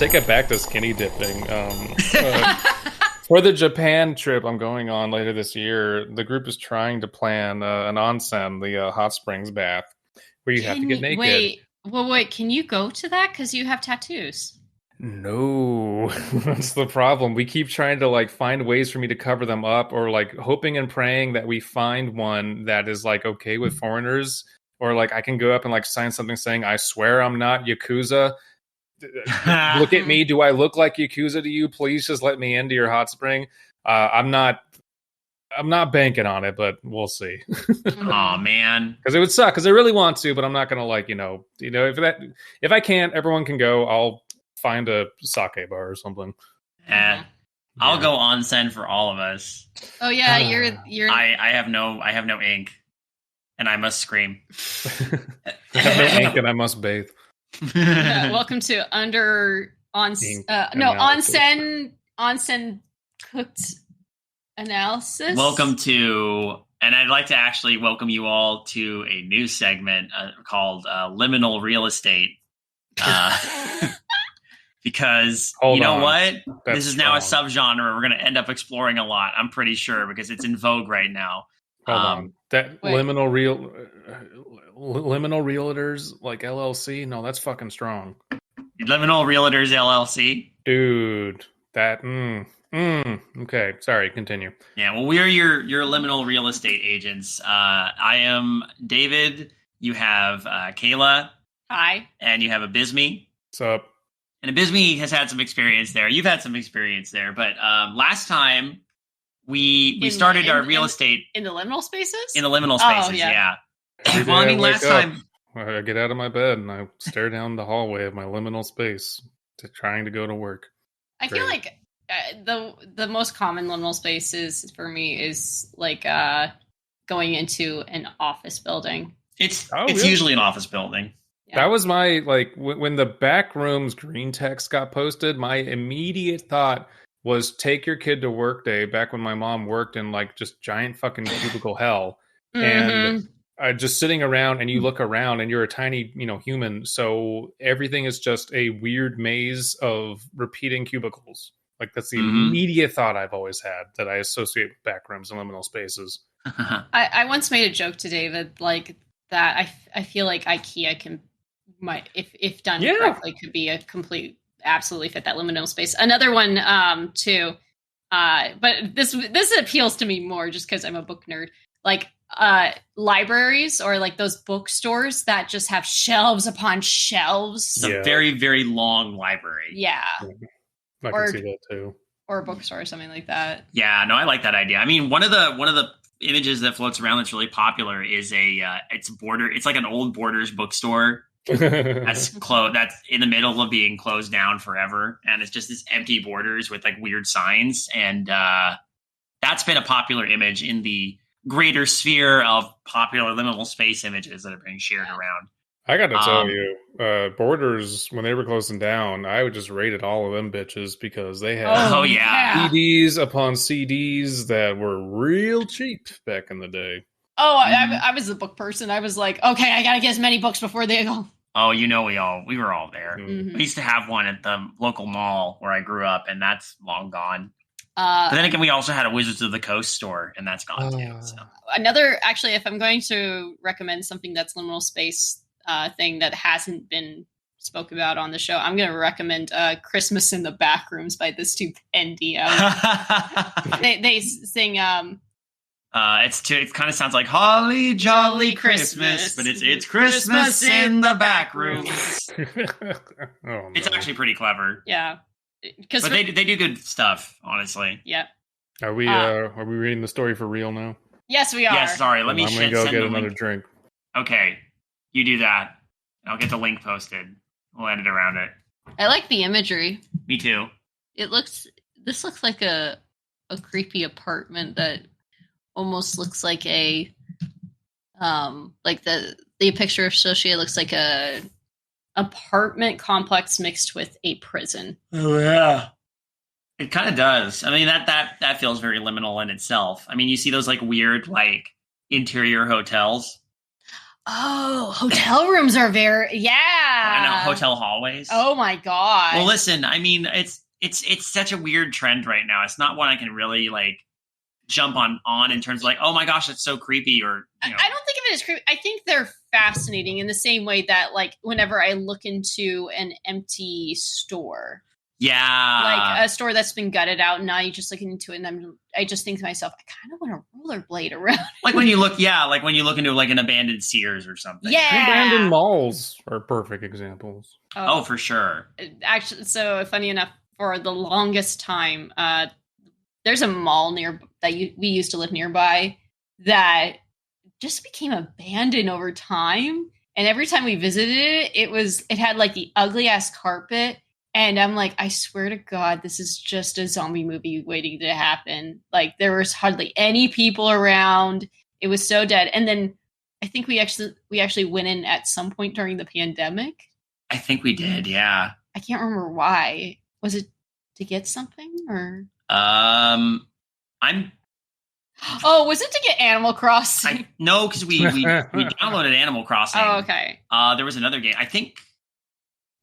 take it back to skinny dipping. For the Japan trip I'm going on later this year, the group is trying to plan an onsen, the hot springs bath, where you have to get naked. Wait, can you go to that? Because you have tattoos. No, that's the problem. We keep trying to like find ways for me to cover them up, or like hoping and praying that we find one that is like okay with foreigners, or like I can go up and like sign something saying I swear I'm not Yakuza. Look at me. Do I look like Yakuza to you? Please just let me into your hot spring. I'm not banking on it, but we'll see. Oh man, because it would suck. Because I really want to, but I'm not gonna like if I can't, everyone can go. I'll find a sake bar or something. I'll go onsen for all of us. Oh yeah, you're. I have no ink, and I must scream. I have no ink, and I must bathe. Welcome to onsen cooked analysis. Welcome to, and I'd like to actually welcome you all to a new segment called Liminal Real Estate. Because Hold you know on. what? That's this is now a strong. subgenre we're going to end up exploring a lot. I'm pretty sure because it's in vogue right now. Hold on. That wait. liminal realtors like LLC? No, that's fucking strong. Liminal Realtors LLC. Dude, that okay, sorry, continue. Yeah, well, we're your liminal real estate agents. I am David. You have Kaela. Hi. And you have Abysmii. What's up? And Abysmii has had some experience there. You've had some experience there. But last time we started our real estate... In the liminal spaces? In the liminal spaces, yeah. Well, I mean, last time... I get out of my bed and I stare down the hallway of my liminal space trying to go to work. I feel like the most common liminal spaces for me is like going into an office building. It's really? Usually an office building. Yeah. That was my, like, when the back rooms green text got posted, my immediate thought was take your kid to work day back when my mom worked in, like, just giant fucking cubicle hell. And just sitting around and you look around and you're a tiny, human. So everything is just a weird maze of repeating cubicles. Like, that's the immediate thought I've always had that I associate with back rooms and liminal spaces. I once made a joke to David, like, that I feel like IKEA if done correctly, could be a complete, absolutely fit that liminal space. Another one, too, but this appeals to me more just because I'm a book nerd. Like libraries or like those bookstores that just have shelves upon shelves. It's a very, very long library. Yeah. I can see that too. Or a bookstore or something like that. Yeah, no, I like that idea. I mean, one of the images that floats around that's really popular is it's like an old Borders bookstore that's in the middle of being closed down forever, and it's just this empty Borders with like weird signs, and that's been a popular image in the greater sphere of popular liminal space images that are being shared around. I got to tell you, Borders, when they were closing down, I would just rated all of them bitches because they had CDs upon CDs that were real cheap back in the day. Oh, I was a book person. I was like, okay, I got to get as many books before they go. Oh, we were all there. We used to have one at the local mall where I grew up, and that's long gone. But then again, we also had a Wizards of the Coast store, and that's gone too. So. Another, actually, if I'm going to recommend something that's liminal space thing that hasn't been spoke about on the show, I'm going to recommend Christmas in the Backrooms by the Stupendii. they sing... it kind of sounds like Holly Jolly Christmas, but it's Christmas in the Backrooms. No. It's actually pretty clever. Yeah. But they do good stuff, honestly. Yeah. Are we reading the story for real now? Yes, we are. Yes, sorry. I'm gonna go get another drink. Okay, you do that. I'll get the link posted. We'll edit around it. I like the imagery. Me too. This looks like a creepy apartment that almost looks like a like the picture associated looks like a apartment complex mixed with a prison. Oh yeah. It kind of does. I mean, that feels very liminal in itself. I mean, you see those like weird like interior hotels. Oh, hotel rooms are very, yeah. I know, hotel hallways. Oh my God. Well, listen, I mean, it's such a weird trend right now. It's not one I can really like jump on in terms of like, oh my gosh, it's so creepy, or I don't think of it as creepy. I think they're fascinating in the same way that like whenever I look into an empty store. Yeah. Like a store that's been gutted out, and now you're just looking into it, and I just think to myself, I kind of want to rollerblade around. Like when you look into like an abandoned Sears or something. Yeah. Abandoned malls are perfect examples. Oh, for sure. Actually, so funny enough, for the longest time, there's a mall near that we used to live nearby that just became abandoned over time. And every time we visited it, it had like the ugly ass carpet. And I'm like, I swear to God, this is just a zombie movie waiting to happen. Like there was hardly any people around. It was so dead. And then I think we actually went in at some point during the pandemic. I think we did, yeah. I can't remember why. Was it to get something or? Was it to get Animal Crossing? No, because we downloaded Animal Crossing. Oh, okay. There was another game. I think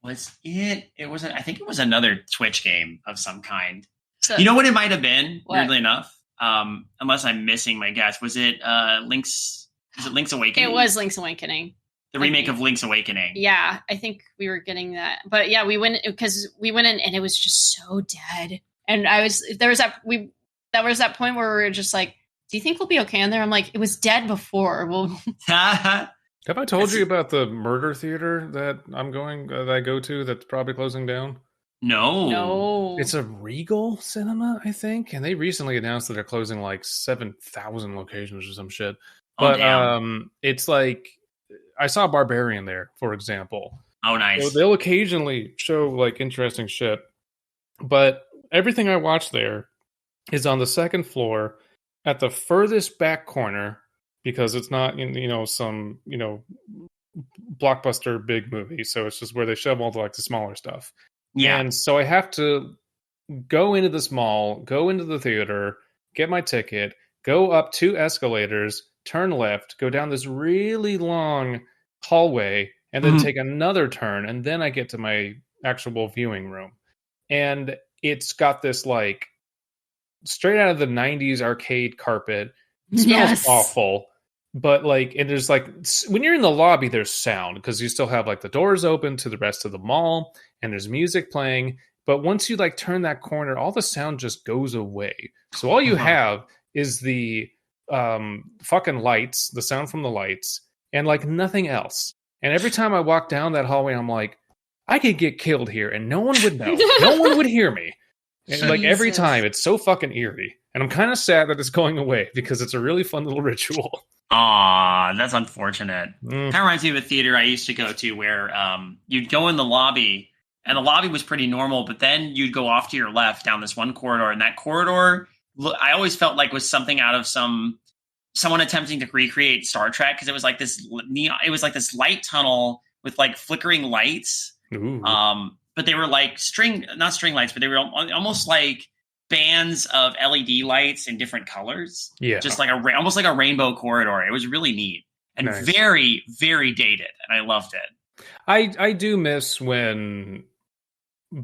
was it? It wasn't. I think it was another Twitch game of some kind. So, you know what it might have been? What? Weirdly enough, unless I'm missing my guess, was it Link's? Is it Link's Awakening? It was Link's Awakening. The remake of Link's Awakening. Yeah, I think we were getting that. But yeah, we went in and it was just so dead. And there was that point where we were just like, do you think we'll be okay in there? I'm like, it was dead before. Have I told you about the murder theater that I go to that's probably closing down? No. It's a Regal Cinema, I think. And they recently announced that they're closing like 7,000 locations or some shit. But it's like, I saw Barbarian there, for example. Oh, nice. So they'll occasionally show like interesting shit. But everything I watch there is on the second floor at the furthest back corner, because it's not in, some, blockbuster big movie. So it's just where they shove all the smaller stuff. Yeah. And so I have to go into this mall, go into the theater, get my ticket, go up 2 escalators, turn left, go down this really long hallway, and then take another turn. And then I get to my actual viewing room. And it's got this straight out of the 90s arcade carpet. It smells awful. But and there's when you're in the lobby, there's sound because you still have the doors open to the rest of the mall and there's music playing. But once you turn that corner, all the sound just goes away. So all you have is the fucking lights, the sound from the lights, and nothing else. And every time I walk down that hallway, I'm like, I could get killed here and no one would know. No one would hear me. And every time, it's so fucking eerie. And I'm kind of sad that it's going away because it's a really fun little ritual. Aw, that's unfortunate. Kind of reminds me of a theater I used to go to where you'd go in the lobby, and the lobby was pretty normal, but then you'd go off to your left down this one corridor, and that corridor, I always felt was something out of someone attempting to recreate Star Trek, because it was this light tunnel with flickering lights. Ooh. But they were not string lights, but they were almost like bands of LED lights in different colors. Yeah. Just almost like a rainbow corridor. It was really neat and very, very dated. And I loved it. I do miss when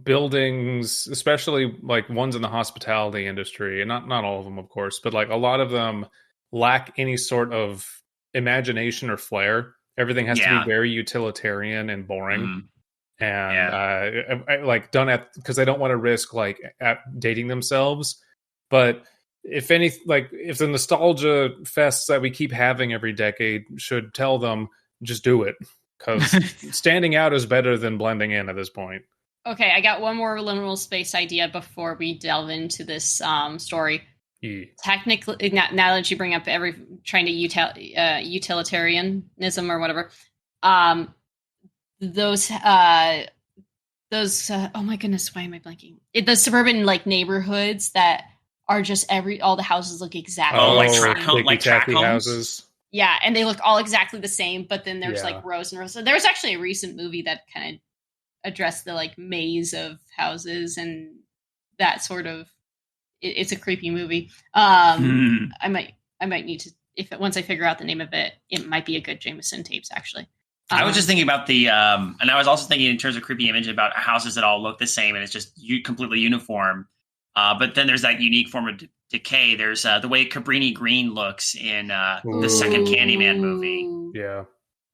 buildings, especially ones in the hospitality industry, and not all of them, of course, but a lot of them lack any sort of imagination or flair. Everything has to be very utilitarian and boring. And done at, because they don't want to risk dating themselves. But if if the nostalgia fests that we keep having every decade should tell them, just do it, because standing out is better than blending in at this point. Okay, I got one more liminal space idea before we delve into this story. Yeah. Technically, now that you bring up trying to utilitarianism or whatever, those oh my goodness, why am I blanking? The suburban neighborhoods that are just all the houses look exactly track homes houses. Yeah, and they look all exactly the same, but then there's rows and rows. So there was actually a recent movie that kind of addressed the maze of houses and that sort of. It's a creepy movie. I might need to. once I figure out the name of it, it might be a good Jameson tapes actually. I was just thinking about the, and I was also thinking in terms of creepy image about houses that all look the same and it's just completely uniform. But then there's that unique form of decay. There's the way Cabrini Green looks in the second Candyman movie. Yeah.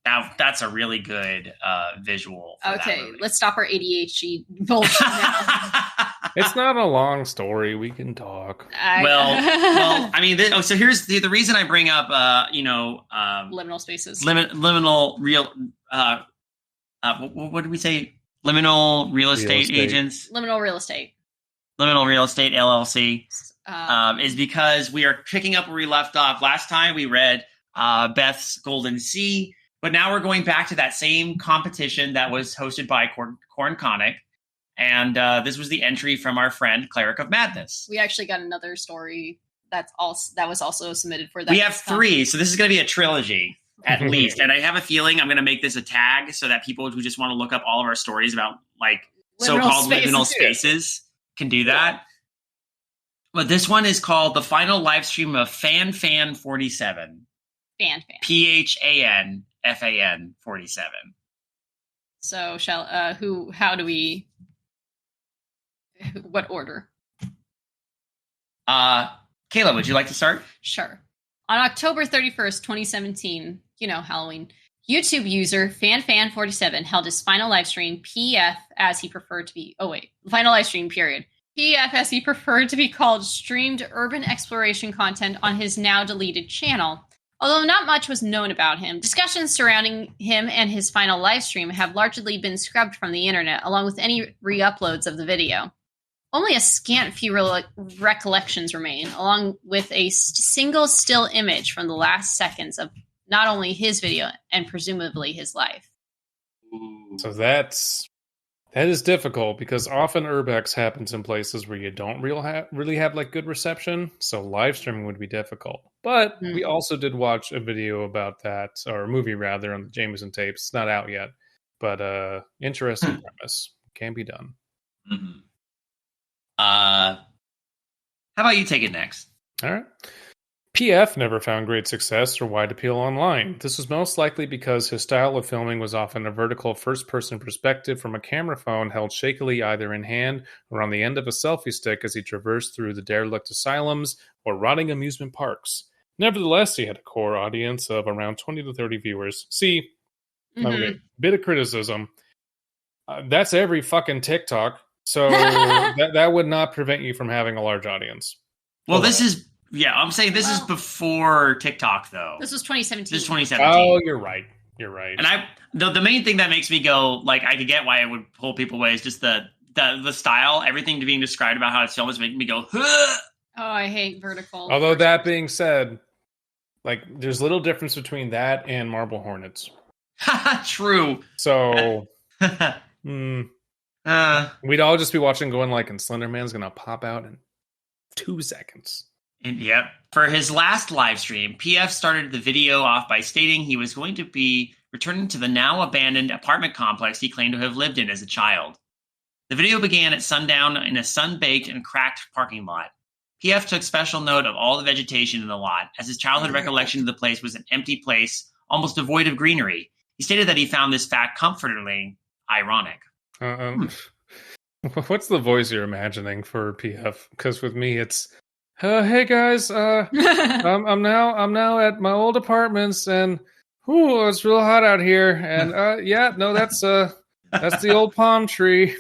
Now that's a really good visual. Okay, let's stop our ADHD bullshit now. It's not a long story. We can talk. Well, I mean, so here's the reason I bring up, liminal spaces, liminal real. What did we say? Liminal real estate agents. Liminal real estate. Liminal Real Estate LLC is because we are picking up where we left off. Last time we read Beth's Golden Sea, but now we're going back to that same competition that was hosted by Corn Conic. And this was the entry from our friend ClericofMadness. We actually got another story that was also submitted for that. We have 3, so this is going to be a trilogy at least. And I have a feeling I'm going to make this a tag so that people who just want to look up all of our stories about like so-called liminal spaces can do that. But this one is called the final live stream of phanfan47. PHANFAN 47. So what order? Kayla, would you like to start? Sure. On October 31st, 2017, Halloween, YouTube user phanfan47 held his final live stream, PF as he preferred to be. Final live stream, period. PF as he preferred to be called, streamed urban exploration content on his now deleted channel. Although not much was known about him, discussions surrounding him and his final live stream have largely been scrubbed from the internet, along with any re-uploads of the video. Only a scant few recollections remain, along with a single still image from the last seconds of not only his video and presumably his life. So that is difficult because often urbex happens in places where you don't really have like good reception. So live streaming would be difficult. But we also did watch a video about that, or a movie rather, on the Jameson tapes. It's not out yet, but interesting premise. Can be done. Mm-hmm. How about you take it next? All right. PF never found great success or wide appeal online. This was most likely because his style of filming was often a vertical first-person perspective from a camera phone held shakily either in hand or on the end of a selfie stick as he traversed through the derelict asylums or rotting amusement parks. Nevertheless, he had a core audience of around 20 to 30 viewers. See, okay, bit of criticism. That's every fucking TikTok. So that would not prevent you from having a large audience. Well, this is... Yeah, I'm saying this is before TikTok, though. This was 2017. This is 2017. Oh, you're right. And the main thing that makes me go, like, I could get why it would pull people away is just the style. Everything being described about how it's filmed is making me go, huh! Oh, I hate vertical. Although that being said, like, there's little difference between that and Marble Hornets. True. So, we'd all just be watching going like, and Slender Man's going to pop out in 2 seconds. Yep. For his last live stream, PF started the video off by stating he was going to be returning to the now abandoned apartment complex he claimed to have lived in as a child. The video began at sundown in a sun-baked and cracked parking lot. PF took special note of all the vegetation in the lot, as his childhood recollection of the place was an empty place, almost devoid of greenery. He stated that he found this fact comfortingly ironic. What's the voice you're imagining for PF? Because with me, it's... hey guys, I'm now at my old apartments, and it's real hot out here. And that's the old palm tree.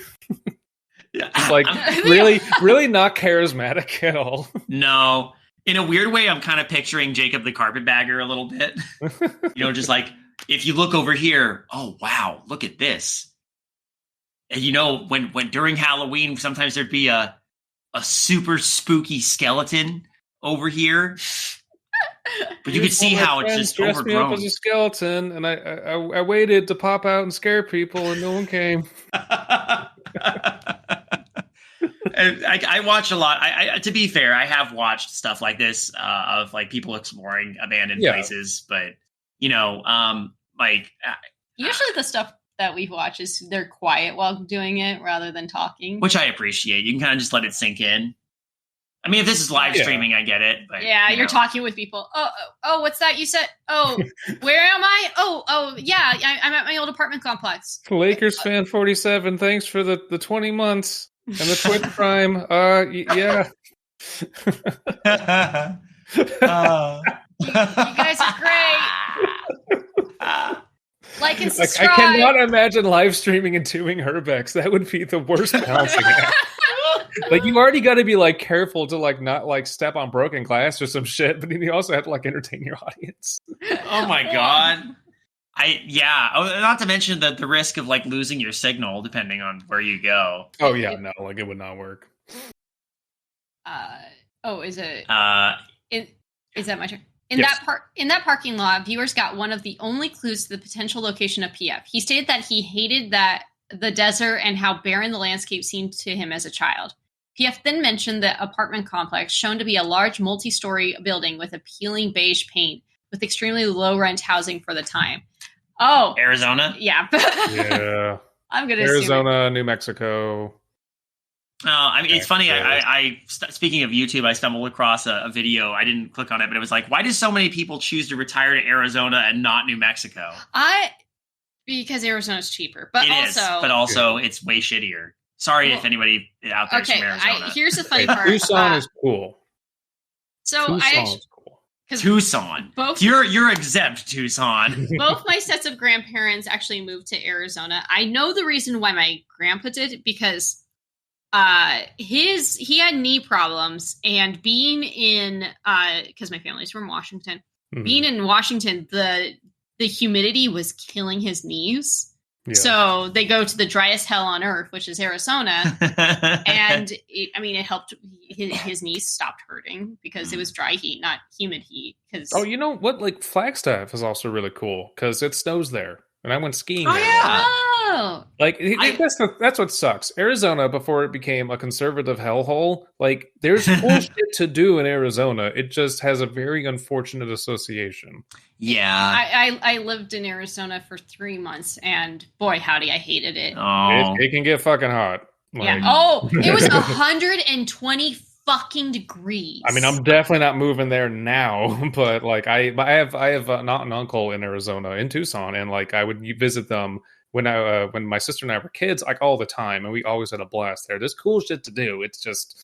It's like really not charismatic at all. No, in a weird way, I'm kind of picturing Jacob the Carpetbagger a little bit. Just like, if you look over here, oh wow, look at this. And when during Halloween, sometimes there'd be a super spooky skeleton over here, but you could see how it's just overgrown. Me up as a skeleton, and I waited to pop out and scare people, and no one came. I watch a lot. I to be fair, I have watched stuff like this of like people exploring abandoned places, but usually the stuff that we watch is they're quiet while doing it rather than talking, which I appreciate. You can kind of just let it sink in. I mean, if this is live streaming, I get it. But you're talking with people. Oh, what's that you said? Oh, where am I? Oh, yeah, I'm at my old apartment complex. Lakers fan47, thanks for the 20 months and the Twitch Prime. Yeah. You guys are great. Like and subscribe. I cannot imagine live streaming and doing Herbex. That would be the worst balancing act. Like, you already got to be like careful to like not like step on broken glass or some shit, but then you also have to like entertain your audience. Oh my god. Not to mention the risk of like losing your signal depending on where you go. Oh yeah, no, like it would not work. Is it? Is that my turn? In that parking lot, viewers got one of the only clues to the potential location of PF. He stated that he hated the desert and how barren the landscape seemed to him as a child. PF then mentioned the apartment complex, shown to be a large multi-story building with appealing beige paint, with extremely low-rent housing for the time. Oh, Arizona? Yeah. Yeah. I'm going to Arizona, New Mexico. I mean, it's funny. Speaking of YouTube, I stumbled across a video. I didn't click on it, but it was like, why do so many people choose to retire to Arizona and not New Mexico? Because Arizona's cheaper, but it's way shittier. Sorry if anybody out there is from Arizona. Here's the funny part. Tucson is cool. Tucson. You're exempt, Tucson. Both my sets of grandparents actually moved to Arizona. I know the reason why my grandpa did, because he had knee problems, and being in because my family's from Washington, being in Washington, the humidity was killing his knees. Yeah. So they go to the driest hell on earth, which is Arizona. And it helped his knees stopped hurting because it was dry heat, not humid heat. Oh, you know what? Like, Flagstaff is also really cool because it snows there. And I went skiing there. Yeah. Oh, like that's what sucks. Arizona, before it became a conservative hellhole, like, there's cool shit to do in Arizona. It just has a very unfortunate association. Yeah, I lived in Arizona for 3 months, and boy, howdy, I hated it. Oh, it can get fucking hot. Like, yeah. Oh, it was 120 fucking degrees. I mean, I'm definitely not moving there now, but like I have not an uncle in Arizona, in Tucson, and like I would visit them when my sister and I were kids, like all the time, and we always had a blast there. There's cool shit to do. It's just,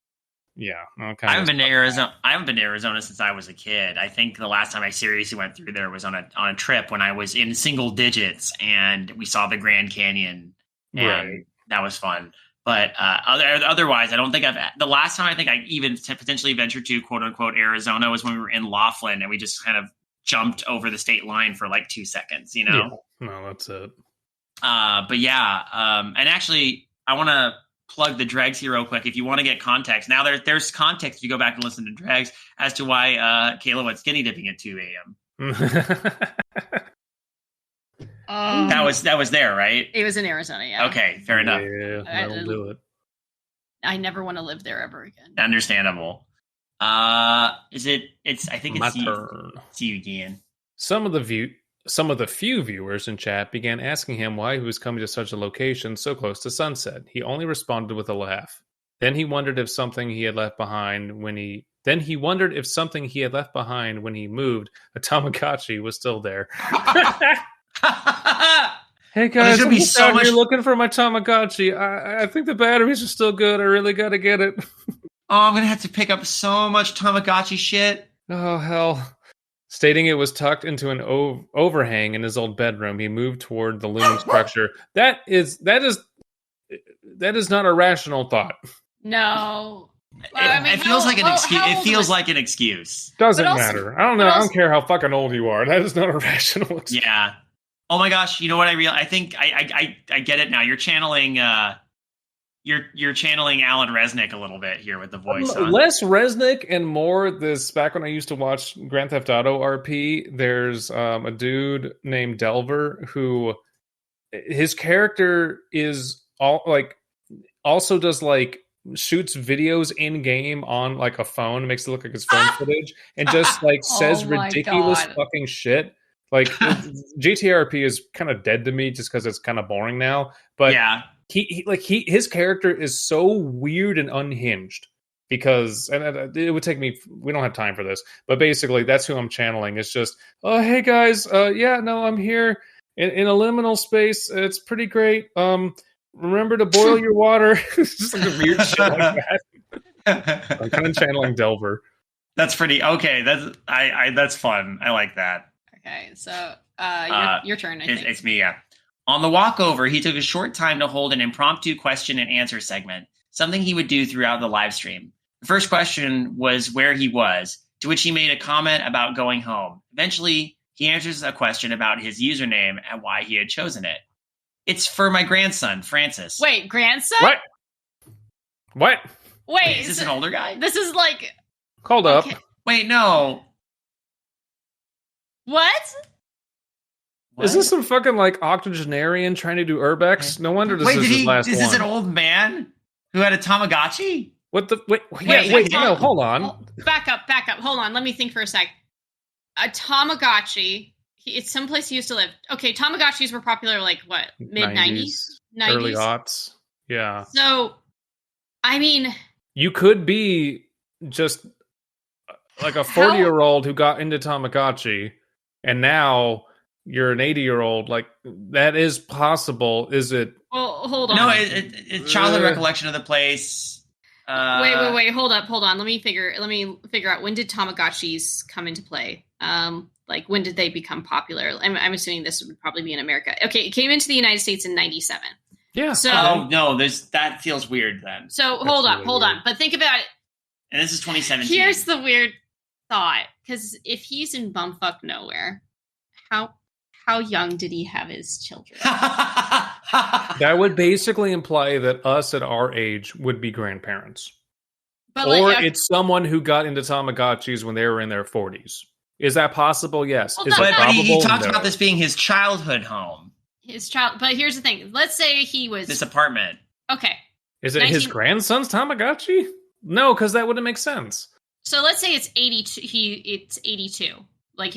yeah. I haven't been to Arizona. I haven't been to Arizona since I was a kid. I think the last time I seriously went through there was on a trip when I was in single digits, and we saw the Grand Canyon, and that was fun. But otherwise, I don't think the last time I think I even potentially ventured to quote unquote Arizona was when we were in Laughlin, and we just kind of jumped over the state line for like 2 seconds, you know? Yeah. No, that's it. But yeah, and actually, I want to plug the Dregs here real quick. If you want to get context, now there's context if you go back and listen to Dregs as to why Kaela went skinny dipping at 2 a.m. That was there, right? It was in Arizona, yeah. Okay, fair enough. Yeah, that'll do it. I never want to live there ever again. Understandable. I think it's my turn. See you again. Some of the few viewers in chat began asking him why he was coming to such a location so close to sunset. He only responded with a laugh. Then he wondered if something he had left behind when he moved, a Tomagatchi, was still there. Hey guys, you're looking for my Tomagatchi. I think the batteries are still good. I really got to get it. Oh, I'm gonna have to pick up so much Tomagatchi shit. Oh hell. Stating it was tucked into an overhang in his old bedroom, he moved toward the looming structure. That is not a rational thought. No. It feels like an excuse. It feels like an excuse. Doesn't matter. I don't know. I don't care how fucking old you are. That is not a rational excuse. Yeah. Oh my gosh. You know what I realize? I think I get it now. You're channeling you're channeling Alan Resnick a little bit here with the voice on. Less Resnick and more this. Back when I used to watch Grand Theft Auto RP, there's a dude named Delver who his character is also does like shoots videos in game on like a phone, makes it look like his phone footage, and just like says ridiculous fucking shit. Like GTRP is kind of dead to me just because it's kind of boring now. But yeah. His character is so weird and unhinged because and it would take me. We don't have time for this, but basically that's who I'm channeling. It's just, oh hey guys, I'm here in a liminal space. It's pretty great. Remember to boil your water. It's just like a weird shit like that. I'm kind of channeling Delver. That's pretty okay. That's fun. I like that. Okay, so your turn. I think it's me. Yeah. On the walkover, he took a short time to hold an impromptu question and answer segment, something he would do throughout the live stream. The first question was where he was, to which he made a comment about going home. Eventually, he answers a question about his username and why he had chosen it. It's for my grandson, Francis. Wait, grandson? What? Wait, is this an older guy? This is like... Hold up. Wait, no. What? Is this some fucking like octogenarian trying to do urbex? No wonder this is his last one. Is this an old man who had a Tomagatchi? What the... Wait, no, hold on. Back up. Hold on, let me think for a sec. A Tomagatchi... It's someplace he used to live. Okay, Tamagotchis were popular like what? Mid-90s? Early aughts. Yeah. So, I mean... You could be just like a 40-year-old who got into Tamagotchi, and now you're an 80-year-old. Like, that is possible. Is it... Well, hold on. No, it's childhood recollection of the place. Wait. Hold on. Let me figure out, when did Tamagotchis come into play? Like, when did they become popular? I'm assuming this would probably be in America. Okay, it came into the United States in 97. Yeah. So, that feels weird then. So hold on. But think about it. And this is 2017. Here's the weird thought, because if he's in bumfuck nowhere, how young did he have his children? That would basically imply that us at our age would be grandparents. But it's someone who got into Tamagotchis when they were in their 40s. Is that possible? Yes. Well, is it probable? He talks about this being his childhood home. But here's the thing. Let's say he was... This apartment. Okay. Is it his grandson's Tamagotchi? No, because that wouldn't make sense. So let's say it's 82. It's 82.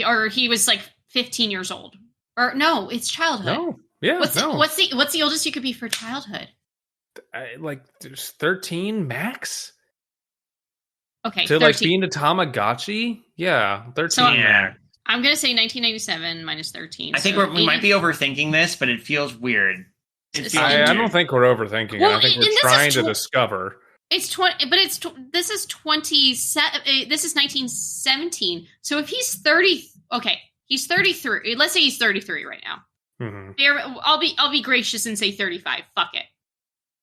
Or he was like 15 years old. Or no, it's childhood. No. Yeah. What's the oldest you could be for childhood? Like 13 max? Okay. To 13. like be into Tamagotchi? Yeah, 13 so, max. I'm going to say 1997 minus 13. I think we might be overthinking this, but it feels weird. I don't think we're overthinking it. I think we're trying to discover. It's 20, but this is 27. This is 1917. So if he's 30, okay, he's 33. Let's say he's 33 right now. Mm-hmm. I'll be gracious and say 35. Fuck it,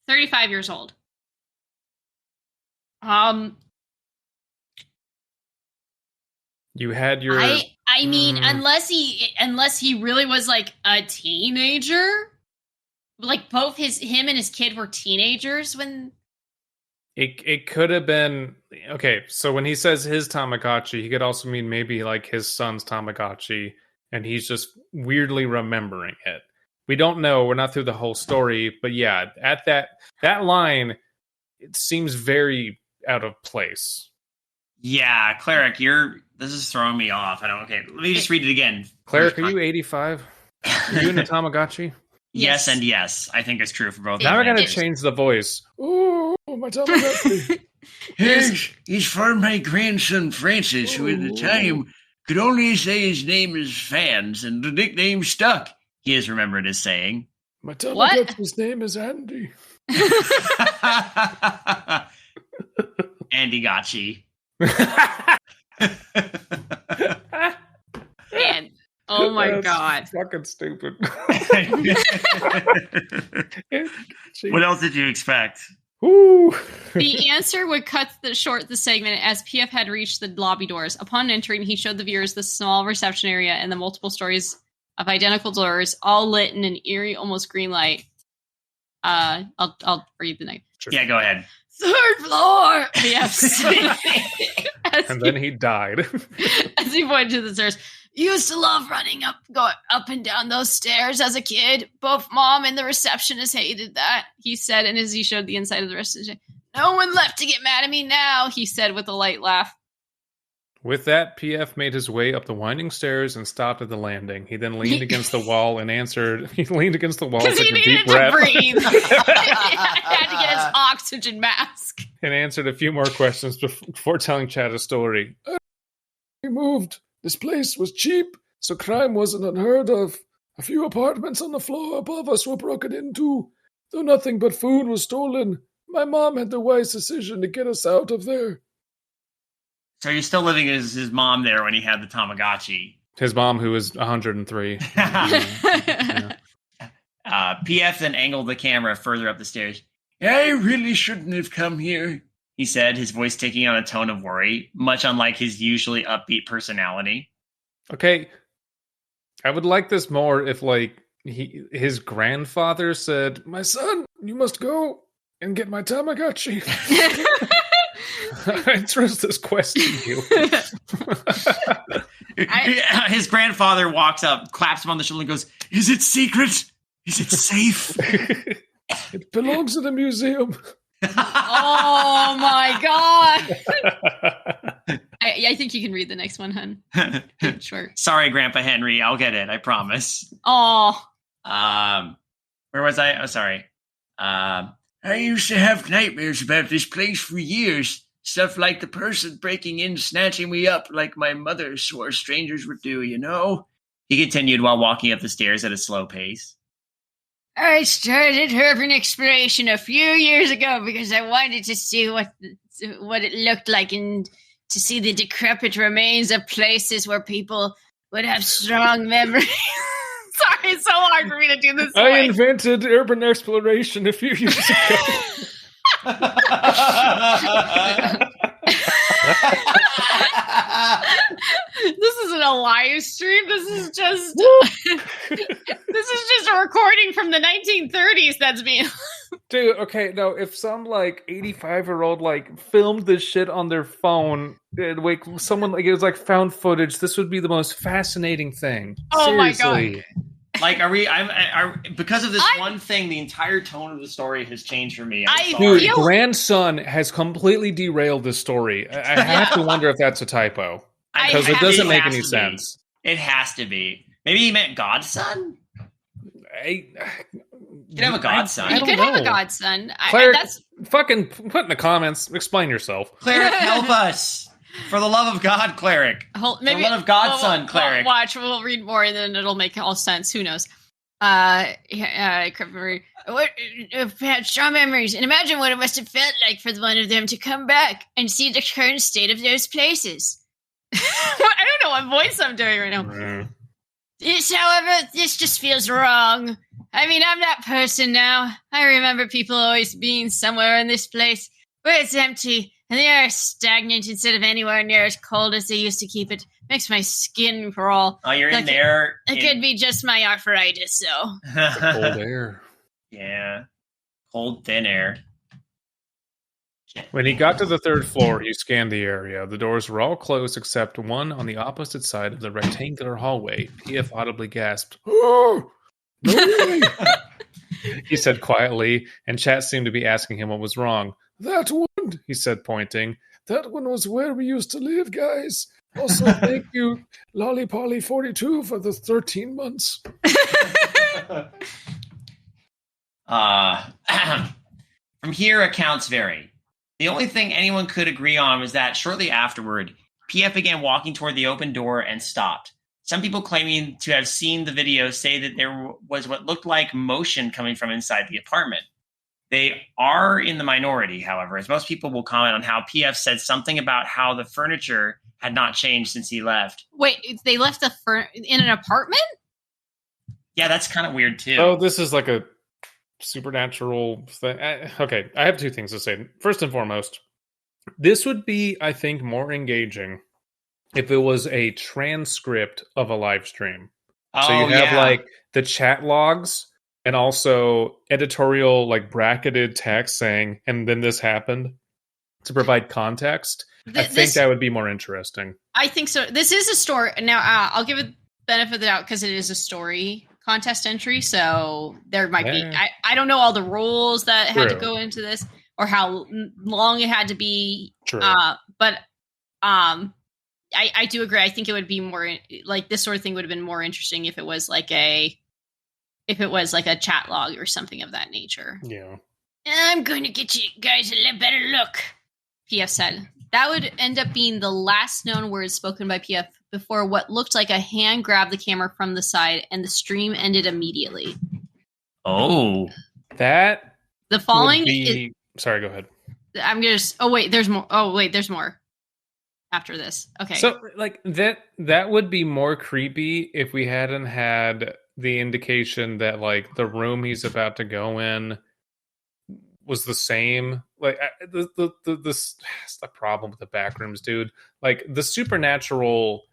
35 years old. You had your. I mean, unless he really was like a teenager, like both him and his kid were teenagers when. It could have been okay. So when he says his Tamagotchi, he could also mean maybe like his son's Tamagotchi, and he's just weirdly remembering it. We don't know. We're not through the whole story, but yeah, at that line, it seems very out of place. Yeah, Cleric, this is throwing me off. Okay, let me just read it again. Cleric, are you 85? Are you in a Tamagotchi? Yes and yes. I think it's true for both. Now I gotta change the voice. Ooh, my Tamagotchi. He's for my grandson Francis, who at the time could only say his name is Fans, and the nickname stuck. He is remembered as saying, my Tamagotchi's name is Andy. Andy Gotchi. Man, oh my god, fucking stupid. What else did you expect? Ooh. The answer would cut short the segment as PF had reached the lobby doors. Upon entering, he showed the viewers the small reception area and the multiple stories of identical doors, all lit in an eerie, almost green light. I'll read the next. Sure. Yeah, go ahead. 3rd floor. Yes. And then he died. As he pointed to the stairs. Used to love going up and down those stairs as a kid. Both mom and the receptionist hated that, he said, and as he showed the inside of the reception. No one left to get mad at me now, he said with a light laugh. With that, PF made his way up the winding stairs and stopped at the landing. He then leaned against the wall and answered. He leaned against the wall, because took he a deep needed to breath, breathe. He had to get his oxygen mask. and answered a few more questions before telling Chad a story. We moved. This place was cheap, so crime wasn't unheard of. A few apartments on the floor above us were broken into. Though nothing but food was stolen, my mom had the wise decision to get us out of there. So you're still living as his mom there when he had the Tomagatchi. His mom, who was 103. PF then angled the camera further up the stairs. I really shouldn't have come here, He said, his voice taking on a tone of worry, much unlike his usually upbeat personality. Okay, I would like this more if, like, his grandfather said, "My son, you must go and get my Tomagatchi." I trust this quest to you. His grandfather walks up, claps him on the shoulder, and goes, "Is it secret? Is it safe?" It belongs in a museum. Oh my god! I think you can read the next one, hun. Short. Sorry, Grandpa Henry. I'll get it. I promise. Oh. Where was I? Oh, sorry. I used to have nightmares about this place for years. Stuff like the person breaking in, snatching me up like my mother swore strangers would do, you know? He continued while walking up the stairs at a slow pace. I started urban exploration a few years ago because I wanted to see what it looked like and to see the decrepit remains of places where people would have strong memories. Sorry, it's so hard for me to do this. I invented urban exploration a few years ago. This isn't a live stream. This is just a recording from the 1930s that's being Dude, okay, no, if some like 85-year-old like filmed this shit on their phone, like someone like it was like found footage, this would be the most fascinating thing. Oh my Seriously. God. Like, because of this one thing, the entire tone of the story has changed for me. Dude, grandson has completely derailed this story. I have to wonder if that's a typo. Because it doesn't make any sense. It has to be. Maybe he meant godson? You could have a godson. You could have a godson. Cleric, fucking put in the comments. Explain yourself. Cleric, help us. For the love of God, Cleric. Maybe, for the love of Godson, Cleric. Watch, we'll read more and then it'll make all sense. Who knows? Had strong memories. And imagine what it must have felt like for one of them to come back and see the current state of those places. I don't know what voice I'm doing right now. However, this just feels wrong. I mean, I'm that person now. I remember people always being somewhere in this place where it's empty and the air is stagnant instead of anywhere near as cold as they used to keep it. Makes my skin crawl. Oh, you're in there. It could be just my arthritis, though. Cold air. Yeah. Cold, thin air. When he got to the third floor, he scanned the area. The doors were all closed except one on the opposite side of the rectangular hallway. PF audibly gasped, "Oh, no way!" He said quietly, and chat seemed to be asking him what was wrong. "That one," he said, pointing. "That one was where we used to live, guys. Also, thank you, Lollipolly42, for the 13 months. From here, accounts vary. The only thing anyone could agree on was that shortly afterward, PF began walking toward the open door and stopped. Some people claiming to have seen the video say that there was what looked like motion coming from inside the apartment. They are in the minority, however, as most people will comment on how PF said something about how the furniture had not changed since he left. Wait, they left in an apartment? Yeah, that's kind of weird, too. Oh, this is like a supernatural thing. Okay, I have two things to say. First and foremost, this would be, I think, more engaging if it was a transcript of a live stream. So you have like the chat logs and also editorial like bracketed text saying, and then this happened, to provide context. I think that would be more interesting. I think so. This is a story. Now, I'll give it benefit of the doubt because it is a story contest entry, so there might be I don't know all the rules that had to go into this or how long it had to be. True. But I do agree. I think it would be more like this sort of thing would have been more interesting if it was like a chat log or something of that nature. Yeah. I'm going to get you guys a better look, PF said. That would end up being the last known words spoken by PF before what looked like a hand grabbed the camera from the side and the stream ended immediately. Oh. That the following be... Sorry, go ahead. I'm going to... Oh, wait, there's more. Oh, wait, there's more after this. Okay. So, like, that would be more creepy if we hadn't had the indication that, like, the room he's about to go in was the same. Like, the problem with the back rooms, dude. Like, the supernatural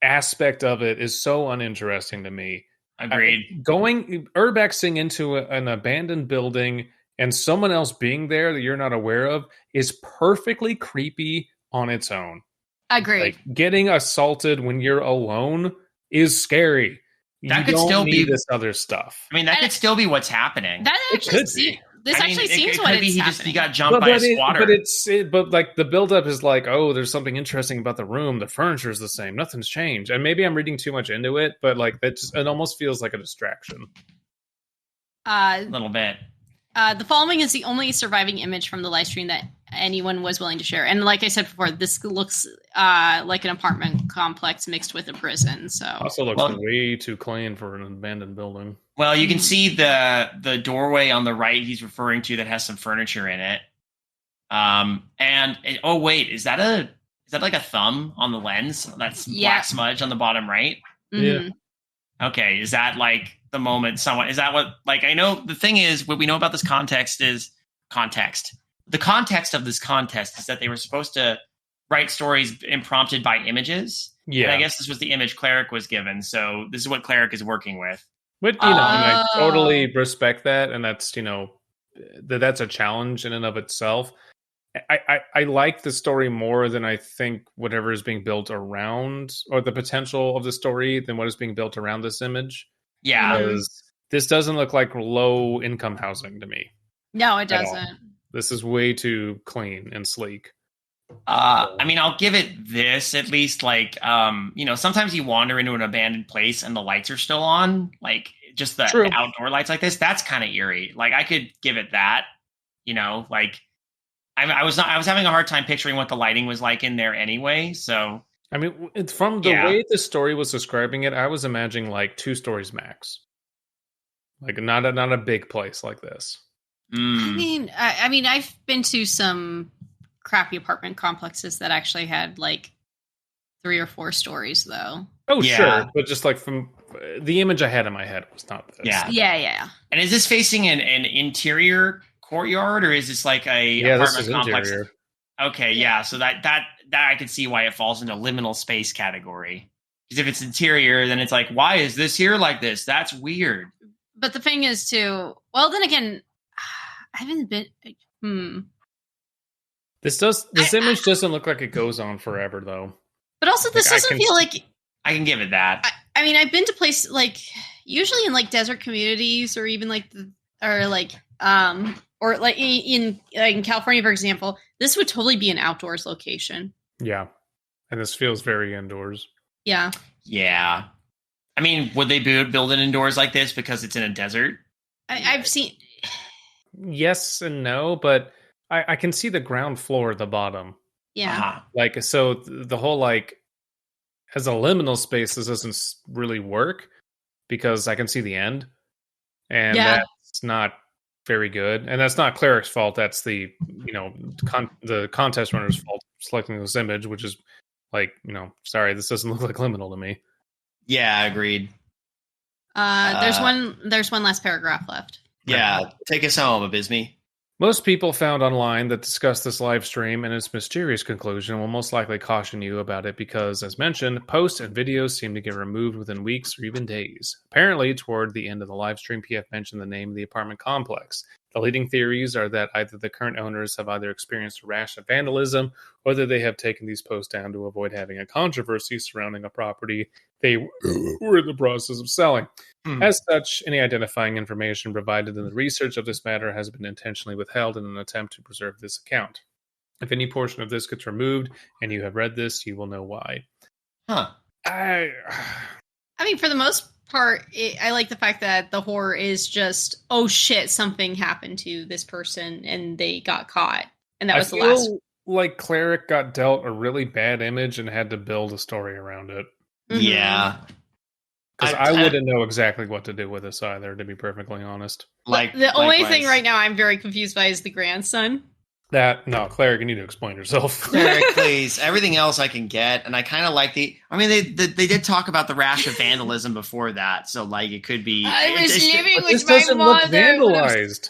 aspect of it is so uninteresting to me. Agreed. Urbexing into an abandoned building and someone else being there that you're not aware of is perfectly creepy on its own. Agreed. Like, getting assaulted when you're alone is scary. That could still be this other stuff. I mean, that could still be what's happening. That actually seems what it's happening. He got jumped by a squatter. But like the buildup is like, oh, there's something interesting about the room. The furniture is the same. Nothing's changed. And maybe I'm reading too much into it, but like it almost feels like a distraction. A little bit. The following is the only surviving image from the live stream that anyone was willing to share. And like I said before, this looks like an apartment complex mixed with a prison. So also looks way too clean for an abandoned building. Well, you can see the doorway on the right he's referring to that has some furniture in it. Oh wait, is that like a thumb on the lens? That's black smudge on the bottom right. Mm-hmm. Yeah. Okay, is that like the moment someone is that what like I know the thing is what we know about this context is context. The context of this contest is that they were supposed to write stories prompted by images. Yeah. And I guess this was the image Cleric was given. So this is what Cleric is working with. But, I totally respect that. And that's, that's a challenge in and of itself. I like the story more than I think whatever is being built around or the potential of the story than what is being built around this image. Yeah. Because this doesn't look like low income housing to me. No, it doesn't. This is way too clean and sleek. I mean, I'll give it this at least. Like, sometimes you wander into an abandoned place and the lights are still on, like just the outdoor lights like this. That's kind of eerie. Like, I could give it that. Like, I was having a hard time picturing what the lighting was like in there anyway. So, I mean, from the way the story was describing it, I was imagining like 2 stories max, like not a big place like this. I mean, I've been to some crappy apartment complexes that actually had like 3 or 4 stories, though. Oh, yeah. Sure, but just like from the image I had in my head was not this. Yeah. And is this facing an interior courtyard, or is this like a apartment complex? Interior. Okay, yeah. So that I could see why it falls into liminal space category. Because if it's interior, then it's like, why is this here like this? That's weird. But the thing is, too. Well, then again. I haven't been. This image doesn't look like it goes on forever, though. But also, this doesn't feel like. I can give it that. I mean, I've been to places like usually in like desert communities, or even like or like in California, for example. This would totally be an outdoors location. Yeah, and this feels very indoors. Yeah. Yeah. I mean, would they build it indoors like this because it's in a desert? I've seen. Yes and no, but I can see the ground floor at the bottom. Yeah. Uh-huh. Like, so the whole, like, as a liminal space, this doesn't really work because I can see the end. And that's not very good. And that's not Cleric's fault. That's the, the contest runner's fault selecting this image, which is like, sorry, this doesn't look like liminal to me. Yeah, agreed. There's one last paragraph left. Yeah, take us home, Abysmii. Most people found online that discuss this live stream and its mysterious conclusion will most likely caution you about it because, as mentioned, posts and videos seem to get removed within weeks or even days. Apparently, toward the end of the live stream, PF mentioned the name of the apartment complex. The leading theories are that either the current owners have either experienced a rash of vandalism or that they have taken these posts down to avoid having a controversy surrounding a property they were in the process of selling. As such, any identifying information provided in the research of this matter has been intentionally withheld in an attempt to preserve this account. If any portion of this gets removed and you have read this, you will know why. Huh. I mean, for the most part, I like the fact that the horror is just, oh shit, something happened to this person and they got caught. And that was the last. Like Cleric got dealt a really bad image and had to build a story around it. Mhm. Yeah. Because I wouldn't know exactly what to do with this either, to be perfectly honest. Only thing right now I'm very confused by is the grandson. No, Cleric, you need to explain yourself. Cleric, please. Everything else I can get, and I kind of like they did talk about the rash of vandalism before that, so like it could be. I was living with this my doesn't mother. look vandalized.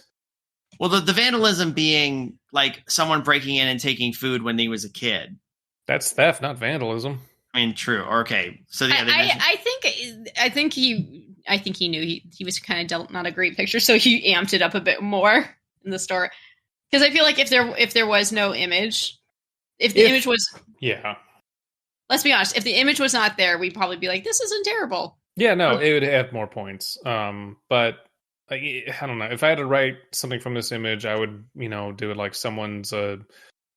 Well, the vandalism being like someone breaking in and taking food when he was a kid. That's theft, not vandalism. I mean, true. Okay, so yeah, I think he knew he was kind of dealt not a great picture, so he amped it up a bit more in the story. Because I feel like if there was no image, if the image was, let's be honest, if the image was not there, we'd probably be like, this isn't terrible. Yeah, no, it would have more points. But like, I don't know. If I had to write something from this image, I would, do it like someone's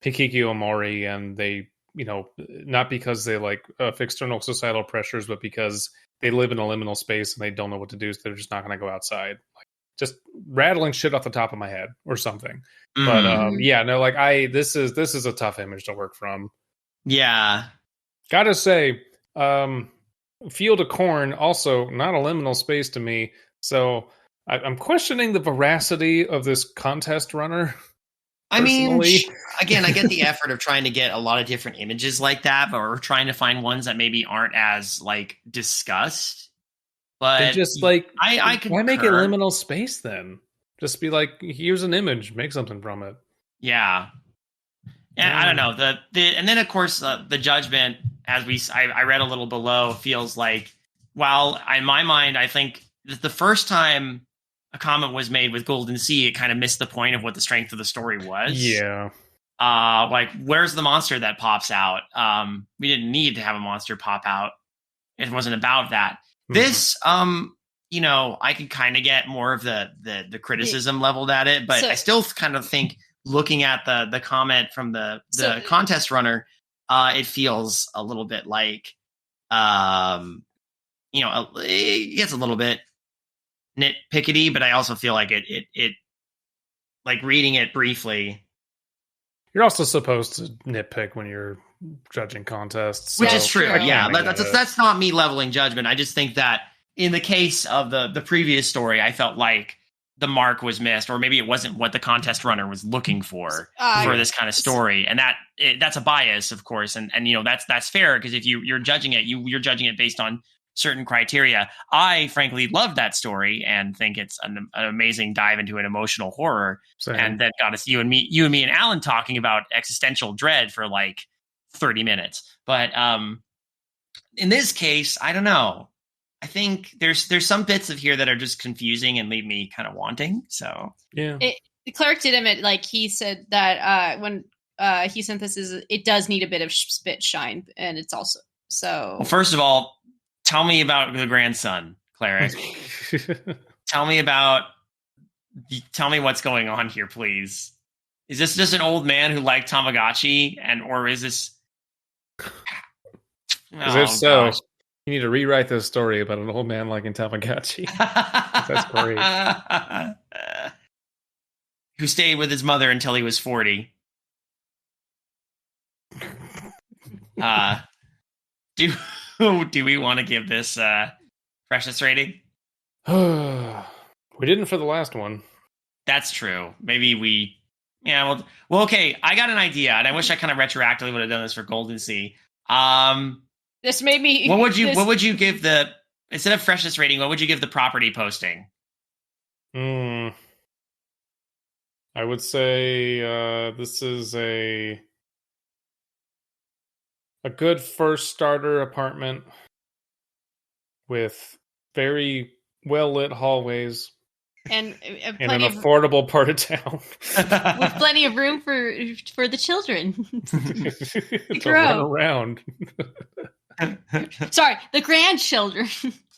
Hikikomori, and they, not because they like external societal pressures, but because they live in a liminal space and they don't know what to do, so they're just not going to go outside. Like, just rattling shit off the top of my head or something. Mm. But this is a tough image to work from. Yeah. Gotta say, Field of Corn, also not a liminal space to me. So I'm questioning the veracity of this contest runner. I mean, again, I get the effort of trying to get a lot of different images like that, but we're trying to find ones that maybe aren't as like discussed. But they're just like, I could. Why make it liminal space then? Just be like, here's an image, make something from it. Yeah. I don't know. And then of course the judgment, as I read a little below, feels like, while in my mind I think the first time a comment was made with Golden Sea, it kind of missed the point of what the strength of the story was. Yeah. Like, where's the monster that pops out? We didn't need to have a monster pop out. It wasn't about that. Mm-hmm. This, I could kind of get more of the criticism leveled at it, but I still kind of think, looking at the comment from the contest runner, it feels a little bit like, it gets a little bit nitpickety, but I also feel like it like reading it briefly. You're also supposed to nitpick when you're judging contests, which is true. Yeah, that's not me leveling judgment. I just think that in the case of the previous story, I felt like the mark was missed, or maybe it wasn't what the contest runner was looking for this kind of story, and that's a bias, of course, and that's fair, because if you're judging it, you're judging it based on certain criteria. I frankly love that story and think it's an amazing dive into an emotional horror. Same. And that got us you and me and Alan talking about existential dread for like 30 minutes. But in this case, I don't know. I think there's some bits of here that are just confusing and leave me kind of wanting. So yeah, Cleric did admit, like, he said that when he sent this, it does need a bit of spit shine, and it's also so. Well, first of all, tell me about the grandson, Cleric. Tell me what's going on here, please. Is this just an old man who liked Tomagatchi, or is this? If so, you need to rewrite this story about an old man liking Tomagatchi. That's great. Who stayed with his mother until he was 40. Do we want to give this Precious rating? We didn't for the last one. That's true. Maybe we... Yeah, well, okay. I got an idea, and I wish I kind of retroactively would have done this for Golden Sea. This made me... What would you give the... Instead of freshness rating, what would you give the property posting? I would say this is a good first starter apartment with very well-lit hallways. And in an affordable part of town. With plenty of room for the children to grow. Run around. Sorry, the grandchildren.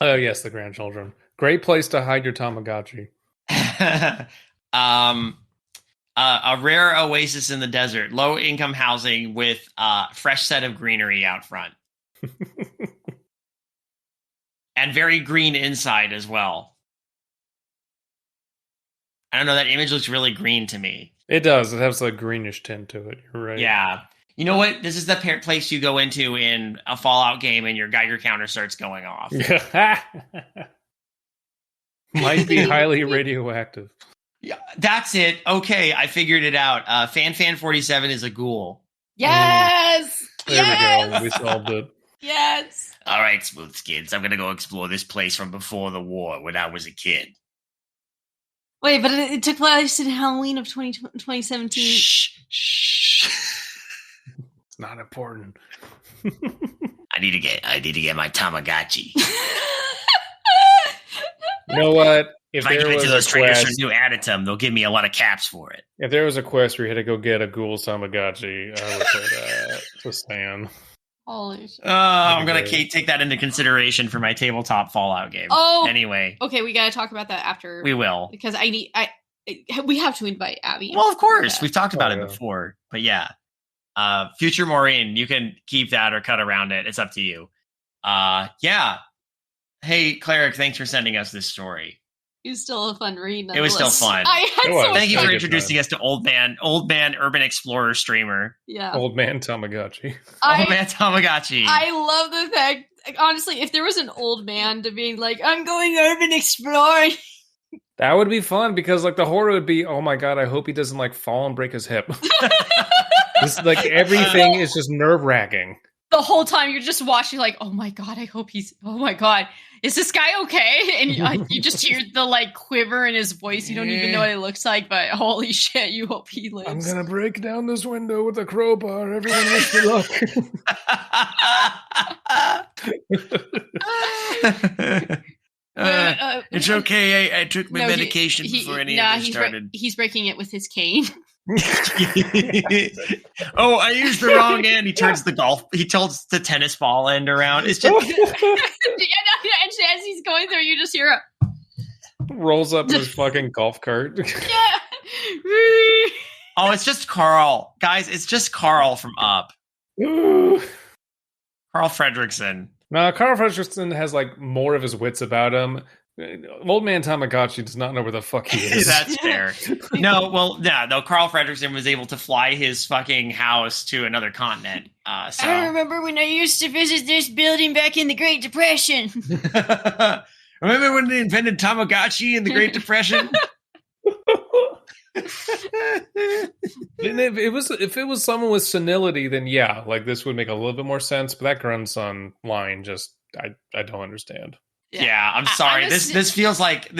Oh, yes, the grandchildren. Great place to hide your Tamagotchi. A rare oasis in the desert, low income housing with fresh set of greenery out front. And very green inside as well. I don't know, that image looks really green to me. It does. It has a greenish tint to it. You're right. Yeah. You know what? This is the place you go into in a Fallout game and your Geiger counter starts going off. Might be highly radioactive. Yeah, that's it. Okay, I figured it out. phanfan47 is a ghoul. Yes! There we go. We solved it. Yes! All right, Smooth Skins. I'm going to go explore this place from before the war when I was a kid. Wait, but it took place in Halloween of 2017. Shh. It's not important. I need to get my Tomagatchi. You know what? If I give it to those traders from New Aditum, they'll give me a lot of caps for it. If there was a quest where you had to go get a ghoul Tomagatchi, I would play that. Just saying. Holy shit. I'm going to take that into consideration for my tabletop Fallout game. Oh! Anyway. Okay, we got to talk about that after. We will. Because we have to invite Abby. Well, of course. We've talked about it before. But yeah. Future Maureen, you can keep that or cut around it. It's up to you. Yeah. Hey, Cleric, thanks for sending us this story. It was still a fun read. It was still fun. Thank you for introducing us to Old Man Urban Explorer streamer. Yeah. Old Man Tomagatchi. Old Man Tomagatchi. I love the fact, honestly, if there was an old man to being like, I'm going urban exploring. That would be fun because like the horror would be, oh my god, I hope he doesn't like fall and break his hip. This, like everything is just nerve-wracking. The whole time you're just watching like, oh my god, I hope oh my god, is this guy okay? And you just hear the like quiver in his voice. You don't even know what it looks like, but holy shit, you hope he lives. I'm gonna break down this window with a crowbar. Everyone wish me luck. It's okay. I took my medication before any of this started. He's breaking it with his cane. Oh, I used the wrong end. He turns the tennis ball end around. It's just and as he's going through, you just hear rolls up in his fucking golf cart. Yeah. Oh, it's just Carl. Guys, it's just Carl from Up. Carl Fredrickson. No, Carl Fredrickson has like more of his wits about him. Old Man Tomagatchi does not know where the fuck he is. That's fair. No, Carl Fredrickson was able to fly his fucking house to another continent. So. I remember when I used to visit this building back in the Great Depression. Remember when they invented Tomagatchi in the Great Depression? If it was someone with senility, then yeah, like this would make a little bit more sense. But that grandson line, just I don't understand. Yeah, I'm sorry. This feels like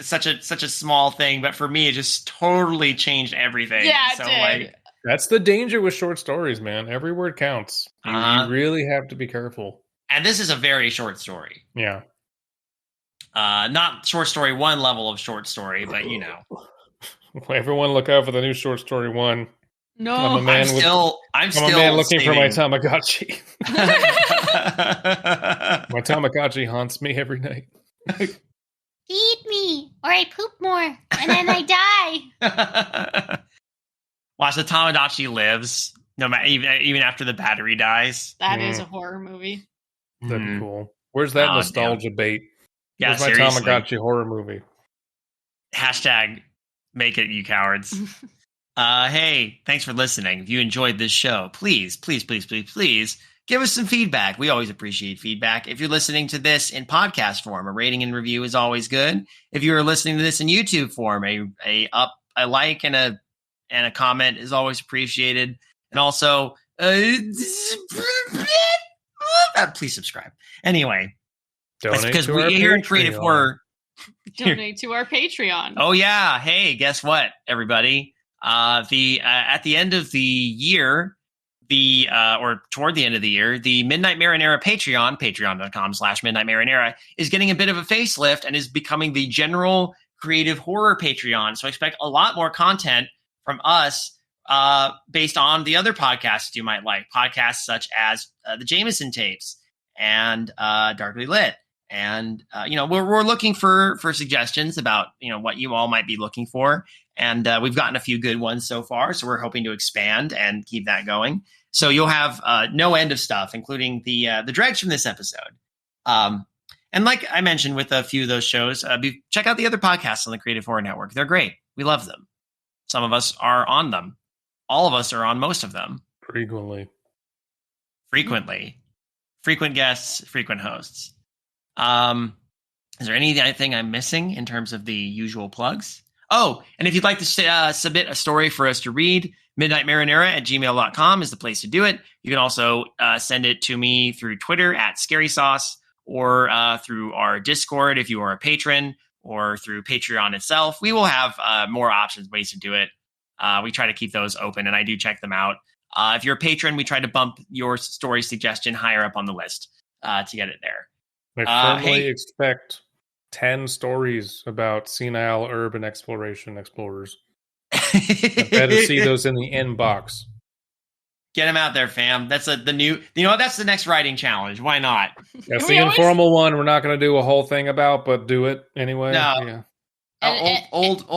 such a small thing, but for me, it just totally changed everything. Yeah, so like that's the danger with short stories, man. Every word counts. You really have to be careful. And this is a very short story. Yeah. Not short story 1 level of short story, but you know. Everyone look out for the new short story 1. No, I'm a man looking for my Tomagatchi. My Tomagatchi haunts me every night. Feed me, or I poop more, and then I die. Watch, the Tomagatchi lives, no matter even after the battery dies. That is a horror movie. That'd be cool. Where's that nostalgia bait? Yeah, where's my Tomagatchi horror movie? Hashtag make it, you cowards. Hey, thanks for listening. If you enjoyed this show, please give us some feedback. We always appreciate feedback. If you're listening to this in podcast form, a rating and review is always good. If you are listening to this in YouTube form, a like and a comment is always appreciated. And also, please subscribe. Anyway, donate because to we here in Creative Horror. Donate to our Patreon. Oh yeah. Hey, guess what, everybody? At the end of the year, or toward the end of the year, the Midnight Marinara Patreon, patreon.com/Midnight Marinara, is getting a bit of a facelift and is becoming the general creative horror Patreon. So expect a lot more content from us, based on the other podcasts you might like. Podcasts such as the Jameson Tapes and Darkly Lit And we're looking for suggestions about what you all might be looking for, and we've gotten a few good ones so far. So we're hoping to expand and keep that going. So you'll have no end of stuff, including the dregs from this episode. And like I mentioned with a few of those shows, check out the other podcasts on the Creative Horror Network. They're great. We love them. Some of us are on them. All of us are on most of them. Frequently. Frequent guests, frequent hosts. Is there anything I'm missing in terms of the usual plugs? Oh, and if you'd like to submit a story for us to read, midnightmarinara@gmail.com is the place to do it. You can also send it to me through Twitter @ScarySauce, or through our Discord if you are a patron, or through Patreon itself. We will have more options, ways to do it. We try to keep those open, and I do check them out. If you're a patron, we try to bump your story suggestion higher up on the list to get it there. I firmly expect 10 stories about senile urban exploration explorers. I better see those in the inbox. Get them out there, fam. That's that's the next writing challenge. Why not? That's the informal one we're not going to do a whole thing about, but do it anyway. No. Yeah. Old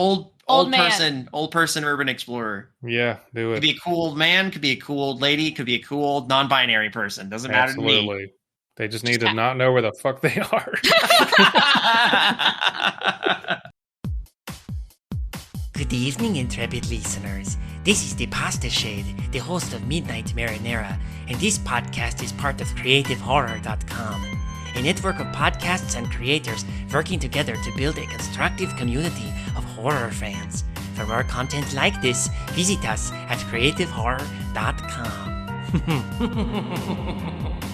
person urban explorer. Yeah, do it. Could be a cool old man, could be a cool old lady, could be a cool old non-binary person. Doesn't matter to me. They just need to not know where the fuck they are. Good evening, intrepid listeners. This is the Pasta Shade, the host of Midnight Marinara, and this podcast is part of CreativeHorror.com, a network of podcasts and creators working together to build a constructive community of horror fans. For more content like this, visit us at CreativeHorror.com.